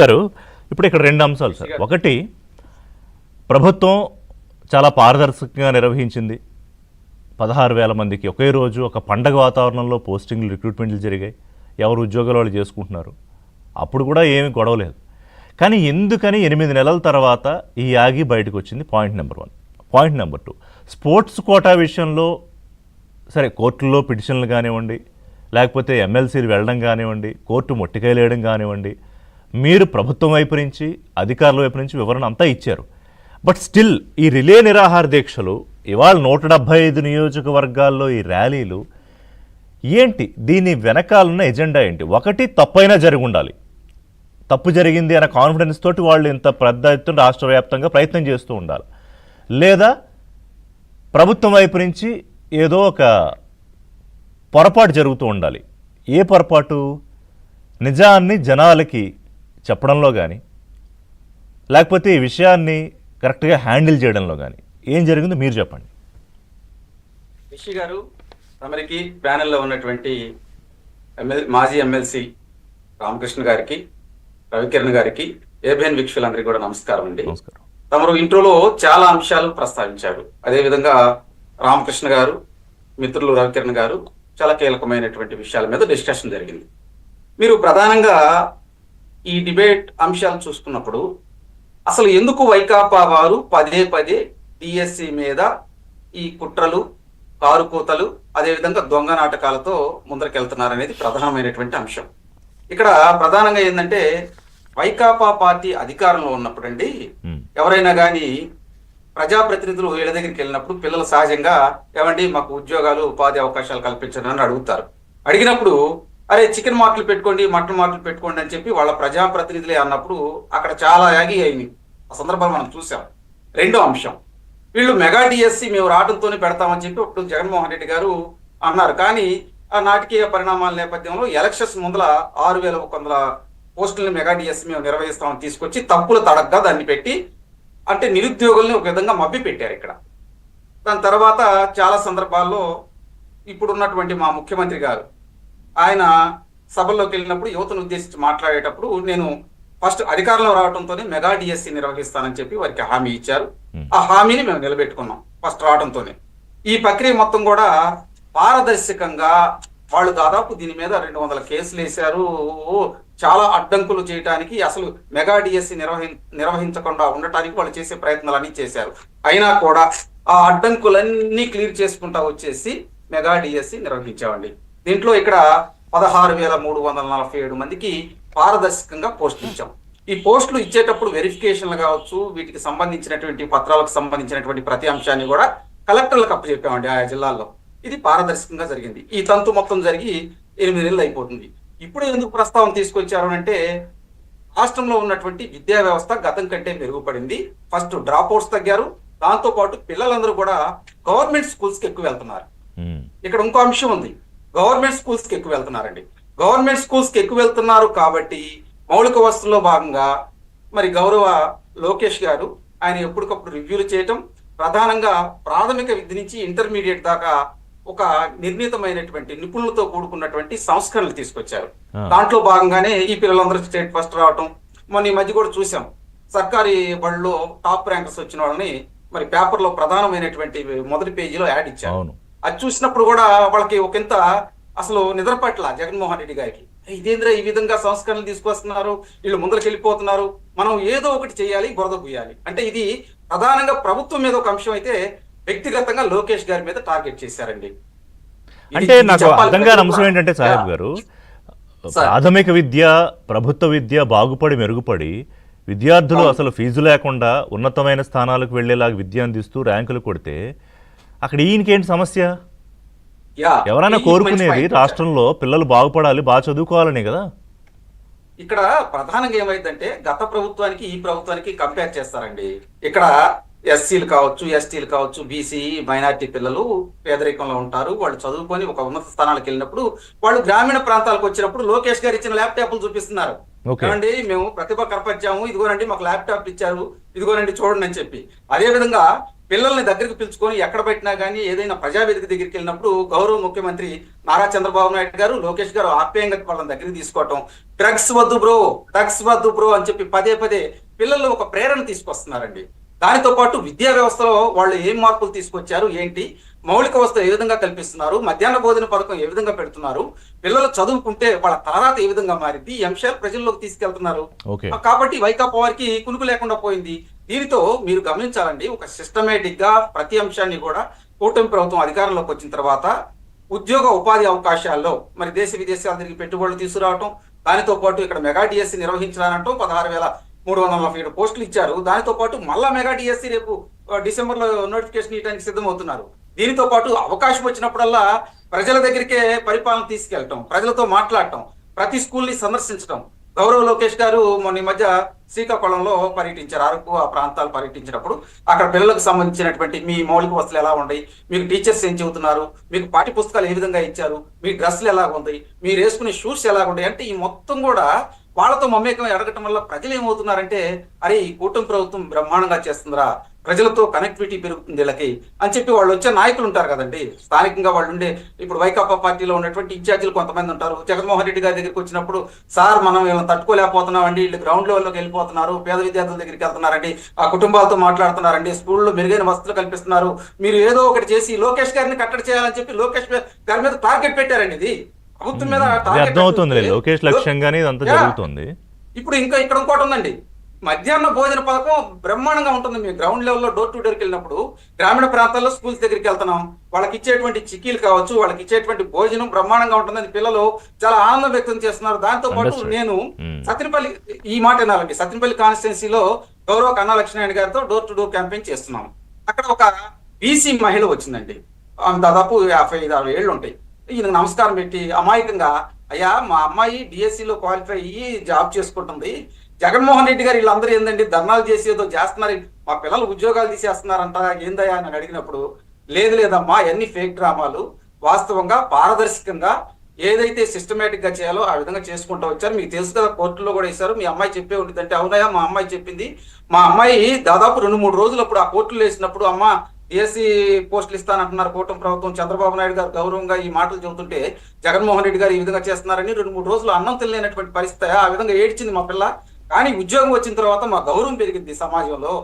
గారు ఇప్పుడు ఇక్కడ రెండు అంశాలు సార్. ఒకటి, ప్రభుత్వం చాలా పారదర్శకంగా నిర్వహించింది. 16,000 మందికి ఒకే రోజు ఒక పండగ వాతావరణంలో పోస్టింగ్లు, రిక్రూట్మెంట్లు జరిగాయి. ఎవరు ఉద్యోగాలు వాళ్ళు చేసుకుంటున్నారు. అప్పుడు కూడా ఏమీ గొడవలేదు. కానీ ఎందుకని 8 నెలల తర్వాత ఈ ఆగి బయటకు వచ్చింది? Point number 1. Point number 2, sports quota విషయంలో సరే కోర్టుల్లో పిటిషన్లు కానివ్వండి, లేకపోతే ఎమ్మెల్సీలు వెళ్ళడం కానివ్వండి, కోర్టు మొట్టికాయలు వేయడం కానివ్వండి, మీరు ప్రభుత్వం వైపు నుంచి, అధికారుల వైపు నుంచి వివరణ అంతా ఇచ్చారు. బట్ స్టిల్ ఈ రిలే నిరాహార దీక్షలు, ఇవాళ 175 నియోజకవర్గాల్లో ఈ ర్యాలీలు ఏంటి? దీని వెనకాలన్న ఎజెండా ఏంటి? ఒకటి, తప్పైనా జరిగి ఉండాలి, తప్పు జరిగింది అనే కాన్ఫిడెన్స్ తోటి వాళ్ళు ఇంత పెద్ద ఎత్తున రాష్ట్ర వ్యాప్తంగా ప్రయత్నం చేస్తూ ఉండాలి. లేదా ప్రభుత్వం వైపు నుంచి ఏదో ఒక పొరపాటు జరుగుతూ ఉండాలి. ఏ పొరపాటు? నిజాన్ని జనాలకి చెప్పడంలో కానీ, లేకపోతే ఈ విషయాన్ని కరెక్ట్గా హ్యాండిల్ చేయడంలో కానీ ఏం జరిగిందో మీరు చెప్పండి. రిషి గారు, తమరికి ప్యానెల్లో ఉన్నటువంటి మాజీ ఎమ్మెల్సీ రామకృష్ణ గారికి, రవికిరణ్ గారికి, ఏబిఎన్ వీక్షకులందరికీ కూడా నమస్కారం అండి. నమస్కారం. తమరు ఇంట్రోలో చాలా అంశాలు ప్రస్తావించారు. అదేవిధంగా రామకృష్ణ గారు, మిత్రులు రవికిరణ్ గారు చాలా కీలకమైనటువంటి విషయాల మీద డిస్కషన్ జరిగింది. మీరు ప్రధానంగా ఈ డిబేట్ అంశాలు చూసుకున్నప్పుడు అసలు ఎందుకు వైకాపా వారు పదే పదే డిఎస్సి మీద ఈ కుట్రలు, కారుకూతలు, అదేవిధంగా దొంగ నాటకాలతో ముందరకెళ్తున్నారనేది ప్రధానమైనటువంటి అంశం. ఇక్కడ ప్రధానంగా ఏంటంటే, వైకాపా పార్టీ అధికారంలో ఉన్నప్పుడు అండి, ఎవరైనా కానీ ప్రజాప్రతినిధులు వీళ్ళ దగ్గరికి వెళ్ళినప్పుడు పిల్లలు సహజంగా ఏమండి మాకు ఉద్యోగాలు, ఉపాధి అవకాశాలు కల్పించండి అని అడుగుతారు. అడిగినప్పుడు అరే చికెన్ మార్కులు పెట్టుకోండి, మటన్ మార్కులు పెట్టుకోండి అని చెప్పి వాళ్ళ ప్రజాప్రతినిధులే అన్నప్పుడు అక్కడ చాలా యాగి అయింది. ఆ సందర్భాలు మనం చూసాం. రెండో అంశం, వీళ్ళు మెగా డిఎస్సి మేము రావడంతోనే పెడతామని చెప్పి ఇప్పుడు జగన్మోహన్ రెడ్డి గారు అన్నారు. కానీ ఆ నాటకీయ పరిణామాల నేపథ్యంలో ఎలక్షన్స్ ముందల 6,100 పోస్టులను మెగా డిఎస్సి మేము నిర్వహిస్తామని తీసుకొచ్చి తప్పులు తడగ్గా దాన్ని పెట్టి, అంటే నిరుద్యోగుల్ని ఒక విధంగా మభ్య పెట్టారు ఇక్కడ. దాని తర్వాత చాలా సందర్భాల్లో ఇప్పుడున్నటువంటి మా ముఖ్యమంత్రి గారు ఆయన సభల్లోకి వెళ్ళినప్పుడు యువతను ఉద్దేశించి మాట్లాడేటప్పుడు నేను ఫస్ట్ అధికారంలో రావడంతోనే మెగా డిఎస్సి నిర్వహిస్తానని చెప్పి వారికి హామీ ఇచ్చారు. ఆ హామీని మేము నిలబెట్టుకున్నాం ఫస్ట్ రావడంతోనే. ఈ ప్రక్రియ మొత్తం కూడా పారదర్శకంగా వాళ్ళు దాదాపు దీని మీద 200 కేసులు వేశారు. చాలా అడ్డంకులు చేయడానికి, అసలు మెగా డిఎస్సి నిర్వహించకుండా ఉండటానికి వాళ్ళు చేసే ప్రయత్నాలన్నీ చేశారు. అయినా కూడా ఆ అడ్డంకులన్నీ క్లియర్ చేసుకుంటా వచ్చేసి మెగా డిఎస్సి నిర్వహించామండి. దీంట్లో ఇక్కడ 16,347 మందికి పారదర్శకంగా పోస్టులు ఇచ్చాం. ఈ పోస్టులు ఇచ్చేటప్పుడు వెరిఫికేషన్లు కావచ్చు, వీటికి సంబంధించినటువంటి పత్రాలకు సంబంధించినటువంటి ప్రతి అంశాన్ని కూడా కలెక్టర్లకు అప్పచెప్పామండి ఆయా జిల్లాల్లో. ఇది పారదర్శకంగా జరిగింది. ఈ తంతు మొత్తం జరిగి 8 నెలలు అయిపోతుంది. ఇప్పుడు ఎందుకు ప్రస్తావన తీసుకొచ్చారు అంటే, రాష్ట్రంలో ఉన్నటువంటి విద్యా వ్యవస్థ గతం కంటే మెరుగుపడింది. ఫస్ట్ డ్రాప్ అవుట్స్ తగ్గారు. దాంతో పాటు పిల్లలందరూ కూడా గవర్నమెంట్ స్కూల్స్ కి ఎక్కువ వెళ్తున్నారు. ఇక్కడ ఇంకో అంశం ఉంది, గవర్నమెంట్ స్కూల్స్ కి ఎక్కువ వెళ్తున్నారండి. గవర్నమెంట్ స్కూల్స్ కి ఎక్కువ వెళ్తున్నారు కాబట్టి మౌలిక వసతుల్లో భాగంగా మరి గౌరవ లోకేష్ గారు ఆయన ఎప్పటికప్పుడు రివ్యూలు చేయటం, ప్రధానంగా ప్రాథమిక విద్య నుంచి ఇంటర్మీడియట్ దాకా ఒక నిర్ణీతమైనటువంటి నిపుణులతో కూడుకున్నటువంటి సంస్కరణలు తీసుకొచ్చారు. దాంట్లో భాగంగానే ఈ పిల్లలందరూ స్టేట్ ఫస్ట్ రావటం. మొన్న ఈ మధ్య కూడా చూసాం, సర్కారీ బడిలో టాప్ ర్యాంకర్స్ వచ్చిన వాళ్ళని మరి పేపర్లో ప్రధానమైనటువంటి మొదటి పేజీలో యాడ్ ఇచ్చారు. అది చూసినప్పుడు కూడా వాళ్ళకి ఒకంత అసలు నిద్రపట్ల జగన్మోహన్ రెడ్డి గారికి, ఇదేంద్ర ఈ విధంగా సంస్కరణలు తీసుకొస్తున్నారు, వీళ్ళు ముందరికి వెళ్ళిపోతున్నారు, మనం ఏదో ఒకటి చేయాలి, బురద పూయాలి అంటే. ఇది ప్రధానంగా ప్రభుత్వం మీద ఒక అంశం అయితే, వ్యక్తిగతంగా లోకేష్ గారి మీద టార్గెట్ చేశారండి. అంటే నాకు అర్థం కాని అంశం ఏంటంటే సాహెబ్ గారు, ప్రాథమిక విద్య, ప్రభుత్వ విద్య బాగుపడి మెరుగుపడి విద్యార్థులు అసలు ఫీజు లేకుండా ఉన్నతమైన స్థానాలకు వెళ్లేలాగా విద్య అందిస్తూ ర్యాంకులు కొడితే అక్కడ ఈయనకేంటి సమస్య? ఎవరైనా కోరుకునేది రాష్ట్రంలో పిల్లలు బాగుపడాలి, బాగా చదువుకోవాలని కదా. ఇక్కడ ప్రధానంగా ఏమైందంటే, గత ప్రభుత్వానికి ఈ ప్రభుత్వానికి కంపేర్ చేస్తారండి. ఇక్కడ ఎస్సీలు కావచ్చు, ఎస్టీలు కావచ్చు, బీసీ మైనారిటీ పిల్లలు పేదరికంలో ఉంటారు. వాళ్ళు చదువుకొని ఒక ఉన్నత స్థానాలకు వెళ్ళినప్పుడు వాళ్ళు గ్రామీణ ప్రాంతాలకు వచ్చినప్పుడు లోకేష్ గారు ఇచ్చిన ల్యాప్టాప్లు చూపిస్తున్నారు. ఏమండి మేము ప్రతిభ కనపరిచాము, ఇదిగోనండి మాకు ల్యాప్టాప్ ఇచ్చారు, ఇదిగోనండి చూడండి అని చెప్పి. అదే విధంగా పిల్లల్ని దగ్గరికి పిలుచుకొని ఎక్కడ పెట్టినా కానీ ఏదైనా ప్రజావేదిక దగ్గరికి వెళ్ళినప్పుడు గౌరవ ముఖ్యమంత్రి నారా చంద్రబాబు నాయుడు గారు, లోకేష్ గారు ఆప్యాయంగా వాళ్ళని దగ్గరికి తీసుకోవటం, డ్రగ్స్ వద్దు బ్రో అని చెప్పి పదే పదే పిల్లల్లో ఒక ప్రేరణ తీసుకొస్తున్నారండి. దానితో పాటు విద్యా వ్యవస్థలో వాళ్ళు ఏం మార్పులు తీసుకొచ్చారు, ఏంటి మౌలిక వ్యవస్థ ఏ విధంగా కల్పిస్తున్నారు, మధ్యాహ్న భోజన పథకం ఏ విధంగా పెడుతున్నారు, పిల్లలు చదువుకుంటే వాళ్ళ తర్వాత ఏ విధంగా మారింది, ఈ అంశాలు ప్రజల్లోకి తీసుకెళ్తున్నారు. కాబట్టి వైకాపా వారికి కునుకు లేకుండా పోయింది. దీనితో మీరు గమనించాలండి, ఒక సిస్టమేటిక్ గా ప్రతి అంశాన్ని కూడా కూటమి ప్రభుత్వం అధికారంలోకి వచ్చిన తర్వాత ఉద్యోగ ఉపాధి అవకాశాల్లో మరి దేశ విదేశాల తిరిగి పెట్టుబడులు తీసుకురావటం, దానితో పాటు ఇక్కడ మెగా డిఎస్సి నిర్వహించాలంటూ 16,347 పోస్టులు ఇచ్చారు. దానితో పాటు మళ్ళా మెగా డిఎస్సి రేపు డిసెంబర్ లో నోటిఫికేషన్ ఇవ్వడానికి సిద్ధమవుతున్నారు. దీనితో పాటు అవకాశం వచ్చినప్పుడల్లా ప్రజల దగ్గరికే పరిపాలన తీసుకెళ్లటం, ప్రజలతో మాట్లాడటం, ప్రతి స్కూల్ని సందర్శించడం. గౌరవ లోకేష్ గారు మొన్న ఈ మధ్య శ్రీకాకుళంలో పర్యటించారు. అరకు ఆ ప్రాంతాలు పర్యటించినప్పుడు అక్కడ పిల్లలకు సంబంధించినటువంటి మీ మౌలిక వసతులు ఎలా ఉన్నాయి, మీకు టీచర్స్ ఏం చెబుతున్నారు, మీకు పాఠ్య పుస్తకాలు ఏ విధంగా ఇచ్చారు, మీ డ్రెస్సులు ఎలా ఉన్నాయి, మీరు వేసుకునే షూస్ ఎలా ఉన్నాయి అంటే ఈ మొత్తం కూడా వాళ్ళతో మమేకం అడగటం వల్ల ప్రజలు ఏమవుతున్నారంటే, అరే ఈ కూటమి ప్రభుత్వం బ్రహ్మాండంగా చేస్తుందిరా, ప్రజలతో కనెక్టివిటీ పెరుగుతుంది వీళ్ళకి అని చెప్పి వాళ్ళు వచ్చే నాయకులు ఉంటారు కదండి, స్థానికంగా వాళ్ళు ఉండే ఇప్పుడు వైకాపా పార్టీలో ఉన్నటువంటి ఇన్ఛార్జీలు కొంతమంది ఉంటారు. జగన్మోహన్ రెడ్డి గారి దగ్గరికి వచ్చినప్పుడు, సార్ మనం వీళ్ళని తట్టుకోలేకపోతున్నామండి, వీళ్ళు గ్రౌండ్ లెవెల్లోకి వెళ్ళిపోతున్నారు, పేద విద్యార్థుల దగ్గరికి వెళ్తున్నారండి, ఆ కుటుంబాలతో మాట్లాడుతున్నారండి, స్కూల్లో మెరుగైన వసతులు కల్పిస్తున్నారు, మీరు ఏదో ఒకటి చేసి లోకేష్ గారిని కట్టడి చేయాలని చెప్పి లోకేష్ గారి మీద టార్గెట్ పెట్టారండి. ఇది ప్రభుత్వం మీద అర్థమవుతుంది, లోకేష్ లక్ష్యంగానే ఇదంతా జరుగుతుంది. ఇప్పుడు ఇంకా ఇక్కడ ఇంకోటి ఉందండి, మధ్యాహ్న భోజన పథకం బ్రహ్మాండంగా ఉంటుంది. మీ గ్రౌండ్ లెవెల్లో డోర్ టు డోర్కి వెళ్ళినప్పుడు గ్రామీణ ప్రాంతాల్లో స్కూల్స్ దగ్గరికి వెళ్తున్నాం, వాళ్ళకి ఇచ్చేటువంటి చిక్కీలు కావచ్చు, వాళ్ళకి ఇచ్చేటువంటి భోజనం బ్రహ్మాండంగా ఉంటుందని పిల్లలు చాలా ఆనందం వ్యక్తం చేస్తున్నారు. దాంతో పాటు నేను సత్యనపల్లి, ఈ మాట వినాలండి, సత్యనపల్లి కాన్స్టిట్యున్సీలో గౌరవ కన్నా లక్ష్మీనారాయణ గారితో డోర్ టు డోర్ క్యాంపెయిన్ చేస్తున్నాం. అక్కడ ఒక బీసీ మహిళ వచ్చిందండి, దాదాపు 55-60 ఏళ్ళు ఉంటాయి. ఈయన నమస్కారం పెట్టి అమాయకంగా, అయ్యా మా అమ్మాయి డిఎస్సిలో క్వాలిఫై అయ్యి జాబ్ చేసుకుంటుంది, జగన్మోహన్ రెడ్డి గారు వీళ్ళందరూ ఏందండి ధర్నాలు చేసి ఏదో చేస్తున్నారు, మా పిల్లలు ఉద్యోగాలు తీసేస్తున్నారంట, ఏందయ్యా అని అడిగినప్పుడు, లేదమ్మా అన్ని ఫేక్ డ్రామాలు, వాస్తవంగా పారదర్శకంగా ఏదైతే సిస్టమేటిక్ గా చేయాలో ఆ విధంగా చేసుకుంటూ వచ్చారు. మీకు తెలుసు కదా, కోర్టులో కూడా ఇస్తారు, మీ అమ్మాయి చెప్పే ఉంటుంది అంటే, అవునయ్యా మా అమ్మాయి చెప్పింది, మా అమ్మాయి దాదాపు 2-3 రోజులు అప్పుడు ఆ కోర్టులో వేసినప్పుడు, అమ్మ డిఎస్సి పోస్టులు ఇస్తానంటున్నారు కూటమి ప్రభుత్వం, చంద్రబాబు నాయుడు గారు గౌరవంగా ఈ మాటలు చెబుతుంటే జగన్మోహన్ రెడ్డి గారు ఈ విధంగా చేస్తున్నారని 2-3 రోజులు అన్నం తెలియనటువంటి పరిస్థితి, ఆ విధంగా ఏడ్చింది మా పిల్ల. కానీ ఉద్యోగం వచ్చిన తర్వాత మా గౌరవం పెరిగింది సమాజంలో.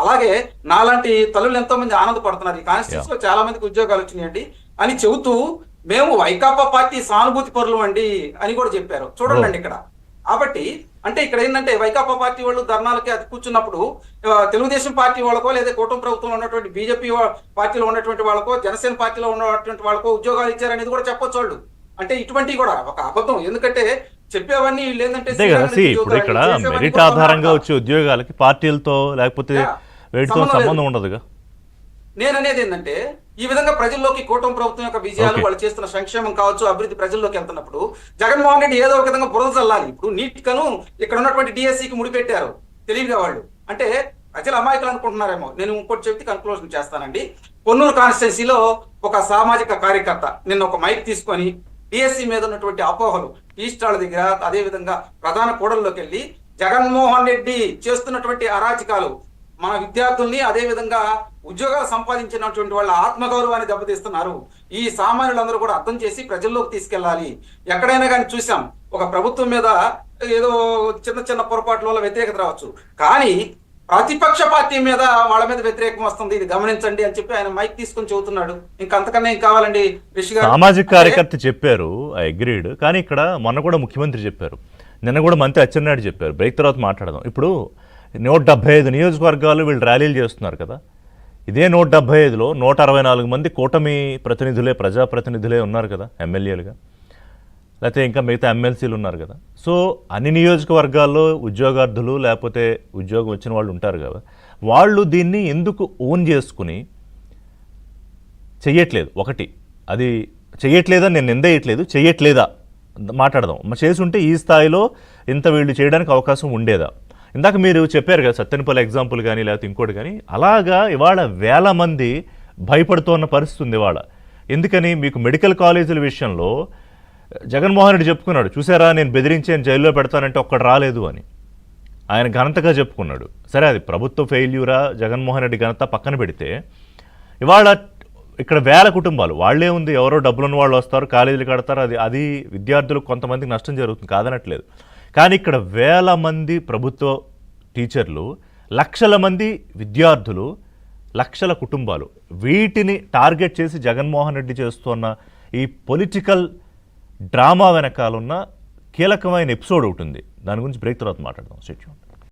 అలాగే నాలాంటి తల్లులు ఎంతో మంది ఆనందపడుతున్నారు, ఈ కాన్స్టిట్యూన్సీలో చాలా మందికి ఉద్యోగాలు వచ్చినాయండి అని చెబుతూ, మేము వైకాపా పార్టీ సానుభూతి పరులు అండి అని కూడా చెప్పారు. చూడండి ఇక్కడ. కాబట్టి అంటే ఇక్కడ ఏంటంటే వైకాపా పార్టీ వాళ్ళు ధర్నాలకి అది కూర్చున్నప్పుడు తెలుగుదేశం పార్టీ వాళ్ళకో లేదా కూటమి ప్రభుత్వంలో ఉన్నటువంటి బీజేపీ పార్టీలో ఉన్నటువంటి వాళ్ళకో జనసేన పార్టీలో ఉన్నటువంటి వాళ్ళకో ఉద్యోగాలు ఇచ్చారనేది కూడా చెప్పొచ్చు వాళ్ళు. అంటే ఇటువంటివి కూడా ఒక అబద్ధం, ఎందుకంటే చెప్పేవన్నీ వీళ్ళు ఏంటంటే ఇప్పుడు ఇక్కడ మెరిట్ ఆధారంగా వచ్చే ఉద్యోగాలకి పార్టీలతో లేకపోతే వీటితో సంబంధం ఉండదుగా. నేను అనేది ఏంటంటే, ఈ విధంగా ప్రజల్లోకి కూటమి ప్రభుత్వం యొక్క విజయాలు, వాళ్ళు చేస్తున్న సంక్షేమం కావచ్చు, అభివృద్ధి ప్రజల్లోకి వెళ్తున్నప్పుడు జగన్మోహన్ రెడ్డి ఏదో ఒక విధంగా బురద చల్లాలి. ఇప్పుడు నీట్ కను ఇక్కడ ఉన్నటువంటి డిఎస్సికి ముడిపెట్టారు తెలివిగా వాళ్ళు. అంటే ప్రజలు అమాయకులు అనుకుంటున్నారేమో. నేను ఇంకోటి చెప్తే కన్క్లూజన్ చేస్తానండి. పొన్నూరు కాన్స్టిట్యున్సీలో ఒక సామాజిక కార్యకర్త నిన్న ఒక మైక్ తీసుకొని డిఎస్సి మీద ఉన్నటువంటి అపోహలు ఈస్టాల దగ్గర, అదే విధంగా ప్రధాన కూడల్లోకి వెళ్ళి జగన్మోహన్ రెడ్డి చేస్తున్నటువంటి అరాచకాలు మన విద్యార్థుల్ని, అదే విధంగా ఉద్యోగాలు సంపాదించినటువంటి వాళ్ళ ఆత్మగౌరవాన్ని దెబ్బతీస్తున్నారు. ఈ సామాన్యులందరూ కూడా అర్థం చేసి ప్రజల్లోకి తీసుకెళ్లాలి. ఎక్కడైనా కానీ చూసాం, ఒక ప్రభుత్వం మీద ఏదో చిన్న పొరపాట్ల వల్ల వ్యతిరేకత రావచ్చు, కానీ ప్రతిపక్ష పార్టీ మీద వాళ్ళ మీద వ్యతిరేకం వస్తుంది, ఇది గమనించండి అని చెప్పి ఆయన మైక్ తీసుకొని చెబుతున్నాడు. ఇంకా అంతకన్నా ఏం కావాలండి రిషి గారు? సామాజిక కార్యకర్త చెప్పారు, ఐ అగ్రీడ్. కానీ ఇక్కడ మొన్న కూడా ముఖ్యమంత్రి చెప్పారు, నిన్న కూడా మంత్రి అచ్చెన్నాయుడు చెప్పారు. బ్రేక్ తర్వాత మాట్లాడదాం. ఇప్పుడు 175 నియోజకవర్గాలు వీళ్ళు ర్యాలీలు చేస్తున్నారు కదా. ఇదే 175లో 164 మంది కూటమి ప్రతినిధులే, ప్రజాప్రతినిధులే ఉన్నారు కదా ఎమ్మెల్యేలుగా, లేకపోతే ఇంకా మిగతా ఎమ్మెల్సీలు ఉన్నారు కదా. సో అన్ని నియోజకవర్గాల్లో ఉద్యోగార్థులు లేకపోతే ఉద్యోగం వచ్చిన వాళ్ళు ఉంటారు కదా, వాళ్ళు దీన్ని ఎందుకు ఓన్ చేసుకుని చెయ్యట్లేదు? ఒకటి అది చెయ్యట్లేదా, నేను నిందేయట్లేదు, చెయ్యట్లేదా మాట్లాడదాం. చేసుంటే ఈ స్థాయిలో ఇంత వీళ్ళు చేయడానికి అవకాశం ఉండేదా? ఇందాక మీరు చెప్పారు కదా సత్తెనపల్లి ఎగ్జాంపుల్ కానీ లేకపోతే ఇంకోటి కానీ, అలాగా ఇవాళ వేల మంది భయపడుతున్న పరిస్థితి ఉంది ఇవాళ. ఎందుకని? మీకు మెడికల్ కాలేజీల విషయంలో జగన్మోహన్ రెడ్డి చెప్పుకున్నాడు, చూసారా నేను బెదిరించాను జైల్లో పెడతానంటే ఒక్కడు రాలేదు అని. ఆయన ఘనతగా చెప్పుకున్నాడు. సరే, అది ప్రభుత్వ ఫెయిల్యూరా జగన్మోహన్ రెడ్డి ఘనత పక్కన పెడితే, ఇవాళ ఇక్కడ వేల కుటుంబాలు, వాళ్ళే ఉంది, ఎవరో డబ్బులున్న వాళ్ళు వస్తారు, కాలేజీలు కడతారు, అది విద్యార్థులకు కొంతమందికి నష్టం జరుగుతుంది, కాదనట్లేదు. కానీ ఇక్కడ వేల మంది ప్రభుత్వ టీచర్లు, లక్షల మంది విద్యార్థులు, లక్షల కుటుంబాలు, వీటిని టార్గెట్ చేసి జగన్మోహన్ రెడ్డి చేస్తున్న ఈ పొలిటికల్ డ్రామా వెనకాలన్న కీలకమైన ఎపిసోడ్ ఒకటి ఉంది. దాని గురించి బ్రేక్ తర్వాత మాట్లాడదాం. Stay tuned.